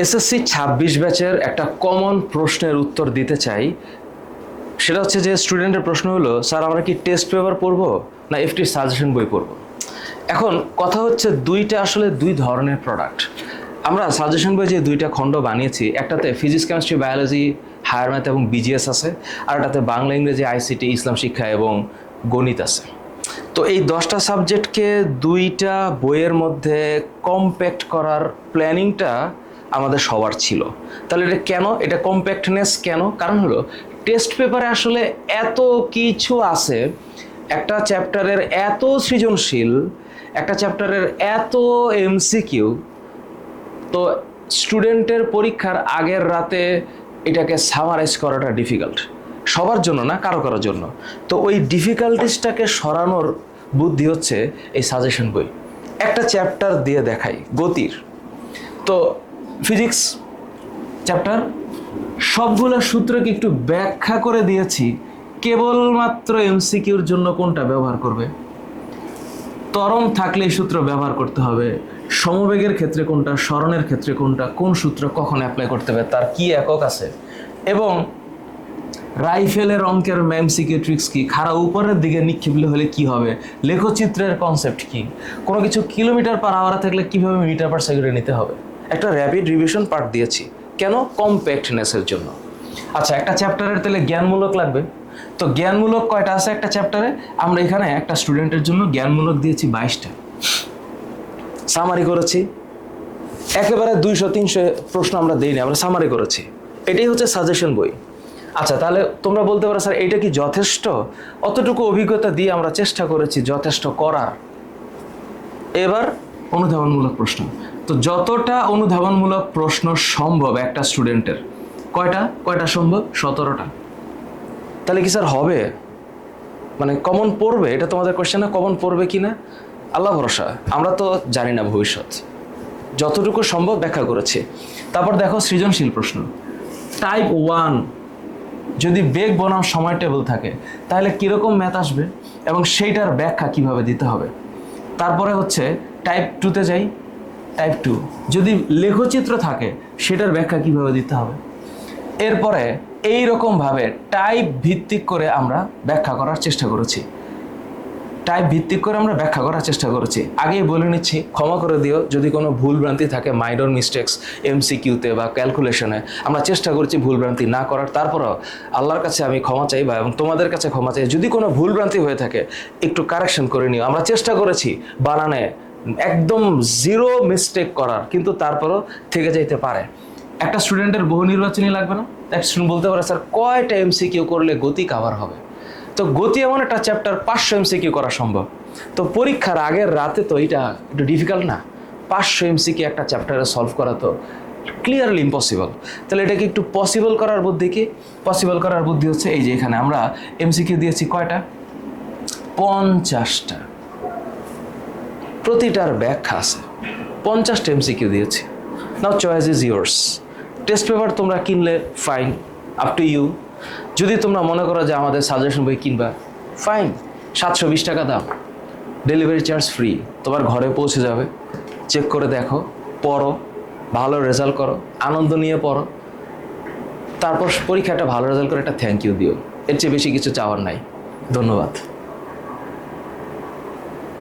SSC ২৬ ব্যাচের একটা common প্রশ্নের উত্তর দিতে চাই। সেটা হচ্ছে যে স্টুডেন্টের প্রশ্ন হলো, স্যার আমরা কি টেস্ট পেপার পড়বো না এফটির সাজেশন বই পড়বো? এখন কথা হচ্ছে দুইটা আসলে দুই ধরনের প্রোডাক্ট। আমরা সাজেশন বই যে দুইটা খণ্ড বানিয়েছি, একটাতে physics, chemistry, biology, higher math এবং বিজিএস আছে, আর একটাতে বাংলা, ইংরেজি, আইসিটি, ইসলাম শিক্ষা এবং গণিত আছে। তো এই 10টা সাবজেক্টকে দুইটা বইয়ের মধ্যে কম্প্যাক্ট করার প্ল্যানিংটা আমাদের সবার ছিল। তাহলে এটা কেন, এটা কম্প্যাক্টনেস কেন? কারণ হলো টেস্ট পেপারে আসলে এত কিছু আছে, একটা চ্যাপ্টারের এত সৃজনশীল, একটা চ্যাপ্টারের এত এমসিকিউ, তো স্টুডেন্টের পরীক্ষার আগের রাতে এটাকে সামারাইজ করাটা ডিফিকাল্ট। সবার জন্য না, কারো কারোর জন্য। তো ওই ডিফিকাল্টিসটাকে সরানোর বুদ্ধি হচ্ছে এই সাজেশন বই। একটা চ্যাপ্টার দিয়ে দেখাই, গতির। তো ফিজিক্স চ্যাপ্টার সবগুলো সূত্রকে একটু ব্যাখ্যা করে দিয়েছি, কেবলমাত্র এমসিকিউর জন্য কোনটা ব্যবহার করবে, ত্বরণ থাকলে এই সূত্র ব্যবহার করতে হবে, সমবেগের ক্ষেত্রে কোনটা, সরণের ক্ষেত্রে কোনটা, কোন সূত্র কখন অ্যাপ্লাই করতে হবে, তার কি একক আছে, এবং রাইফেলের অঙ্কের এমসিকিউ ট্রিক্স কি, খাড়া উপরের দিকে নিক্ষেপলে হলে কি হবে, লেখচিত্রের কনসেপ্ট কি, কোনো কিছু কিলোমিটার পার আওয়ারে থাকলে কিভাবে মিটার পার সেকেন্ডে নিতে হবে। একটা র্যাপিড রিভিশন পার্ট দিয়েছি, কেন? কম্প্যাক্টনেসের জন্য। আচ্ছা, একটা চ্যাপ্টারের তাহলে জ্ঞানমূলক লাগবে। তো জ্ঞানমূলক কয়টা আছে একটা চ্যাপ্টারে? আমরা এখানে একটা স্টুডেন্টের জন্য জ্ঞানমূলক দিয়েছি 22টা, সামারি করেছি। একেবারে 200-300 প্রশ্ন আমরা দেইনি, আমরা সামারি করেছি। এটাই হচ্ছে সাজেশন বই। আচ্ছা, তাহলে তোমরা বলতে পারো, স্যার এটা কি যথেষ্ট? অতটুকু অভিজ্ঞতা দিয়ে আমরা চেষ্টা করেছি যথেষ্ট করার। এবার অনুধাবনমূলক প্রশ্ন। তো যতটা অনুধাবনমূলক প্রশ্ন সম্ভব একটা স্টুডেন্টের, কয়টা সম্ভব? 17টা। তাহলে কি স্যার হবে, মানে কমন পড়বে? এটা তোমাদের কোশ্চেন না, কমন পড়বে কি না আল্লাহ ভরসা, আমরা তো জানি না ভবিষ্যৎ। যতটুকু সম্ভব ব্যাখ্যা করেছি। তারপর দেখো সৃজনশীল প্রশ্ন। টাইপ 1 যদি বেগ বনাম সময় টেবিল থাকে তাহলে কীরকম ম্যাথ আসবে এবং সেইটার ব্যাখ্যা কিভাবে দিতে হবে। তারপরে হচ্ছে টাইপ 2তে যাই। টাইপ 2 যদি লেখচিত্র থাকে সেটার ব্যাখ্যা কিভাবে দিতে হবে। এরপরে এই রকমভাবে টাইপ ভিত্তিক করে আমরা ব্যাখ্যা করার চেষ্টা করেছি। আগেই বলে নিচ্ছি, ক্ষমা করে দিও যদি কোনো ভুলভ্রান্তি থাকে, মাইনর মিস্টেক্স এমসিকিউতে বা ক্যালকুলেশনে। আমরা চেষ্টা করছি ভুলভ্রান্তি না করার। তারপরও আল্লাহর কাছে আমি ক্ষমা চাই, বা এবং তোমাদের কাছে ক্ষমা চাই, যদি কোনো ভুলভ্রান্তি হয়ে থাকে একটু কারেকশন করে নিও। আমরা চেষ্টা করেছি বানানে একদম জিরো মিস্টেক করার, কিন্তু তারপরও থেকে যাইতে পারে। একটা স্টুডেন্টের বহু নির্বাচনী লাগবে না? একটা স্টুডেন্ট বলতে পারে, স্যার কয়টা এমসিকিউ করলে গতি কাভার হবে? তো গতি এমন একটা চ্যাপ্টার 500 এমসিকিউ করা সম্ভব। তো পরীক্ষার আগের রাতে তো এটা একটু ডিফিকাল্ট না? 500 এমসিকিউ একটা চ্যাপ্টারে সলভ করা তো ক্লিয়ারলি ইম্পসিবল। তাহলে এটাকে একটু পসিবল করার বুদ্ধি কি? পসিবল করার বুদ্ধি হচ্ছে এই যে এখানে আমরা এমসিকিউ দিয়েছি কয়টা? 50টা। প্রতিটার ব্যাখ্যা আছে। 50টা এমসিকিউ দিয়েছি। Now choice is yours. Test paper তোমরা কিনলে ফাইন, আপ টু ইউ। যদি তোমরা মনে করো যে আমাদের সাজেশন বই কিনবা, ফাইন, 720 টাকা দাম, ডেলিভারি চার্জ ফ্রি, তোমার ঘরে পৌঁছে যাবে। চেক করে দেখো, পড়ো, ভালো রেজাল্ট করো, আনন্দ নিয়ে পড়ো, তারপর পরীক্ষাটা ভালো রেজাল্ট করে একটা থ্যাংক ইউ দিও। এর চেয়ে বেশি কিছু চাওয়ার নাই। ধন্যবাদ।